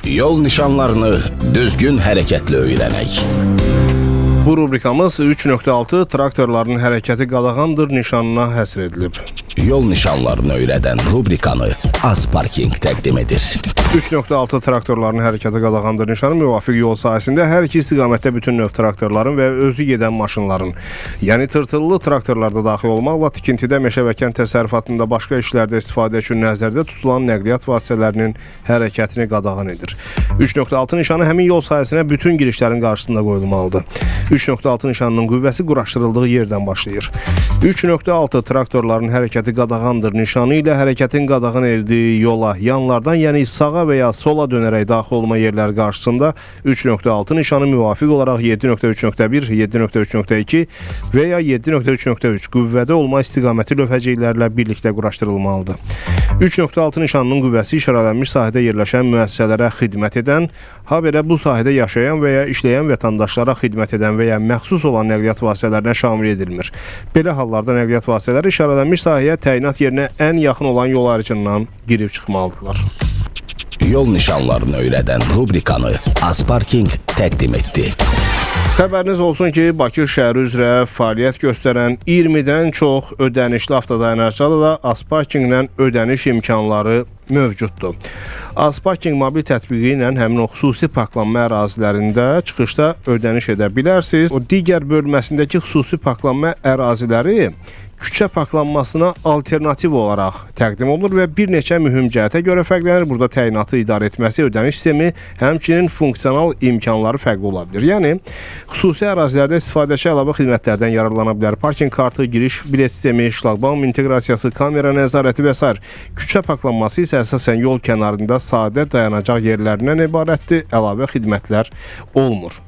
Yol nişanlarını düzgün hərəkətlə öyrənək. Bu rubrikamız 3.6 traktorların hərəkəti qadağandır nişanına həsr edilib. Yol nişanlarını öyrədən rubrikanı Azparking təqdim edir. 3.6 traktorların hərəkəti qadağandır nişanı müvafiq yol sahəsində hər iki istiqamətdə bütün növ traktorların və özü gedən maşınların, yəni tırtıllı traktorlarda daxil olmaqla tikintidə, meşə və kənd təsərrüfatında başqa işlərdə istifadə üçün nəzərdə tutulan nəqliyyat vasitələrinin hərəkətini qadağan edir. 3.6 nişanı həmin yol sahəsinə bütün girişlərin qarşısında qoyulmalıdır. 3.6 nişanının qüvvəsi quraşdırıldığı yerdən başlayır. 3.6 traktorların hərəkəti qadağandır nişanı ilə hərəkətin qadağan edildiyi yola yanlardan, yəni sağa və ya sola dönərək daxil olma yerləri qarşısında 3.6 nişanı müvafiq olaraq 7.3.1, 7.3.2 və ya 7.3.3 qüvvədə olma istiqaməti lövhəciklərlə birlikdə quraşdırılmalıdır. 3.6 nişanının qüvvəsi işarələnmiş sahədə yerləşən müəssisələrə xidmət edən, habelə bu sahədə yaşayan və ya işləyən vətəndaşlara xidmət edən və ya məxsus olan nəqliyyat vasitələrinə şamil edilmir. Belə hallarda nəqliyyat vasitələri işarələnmiş sahəyə təyinat yerinə ən yaxın olan yol ayrıcından girib çıxmalıdırlar. Yol nişanlarını öyrədən rubrikanı Azparking təqdim etdi. Xəbəriniz olsun ki, Bakı şəhəri üzrə fəaliyyət göstərən 20-dən çox ödənişli avtodayanacada da Azparkinglə ödəniş imkanları mövcuddur. Azparking mobil tətbiqi ilə həmin o xüsusi parklanma ərazilərində çıxışda ödəniş edə bilərsiniz. O digər bölməsindəki xüsusi parklanma əraziləri küçə parklanmasına alternativ olaraq təqdim olunur və bir neçə mühüm cəhətə görə fərqlənir. Burada təyinatı idarə etməsi, ödəniş sistemi, həmçinin funksional imkanları fərqli ola bilir. Yəni, xüsusi ərazilərdə istifadəçi əlavə xidmətlərdən yararlana bilər. Parking kartı, giriş bilet sistemi, şlaqbaum inteqrasiyası, kamera nəzarəti və s. Küçə parklanması isə əsasən yol kənarında sadə dayanacaq yerlərindən ibarətdir, əlavə xidmətlər olmur.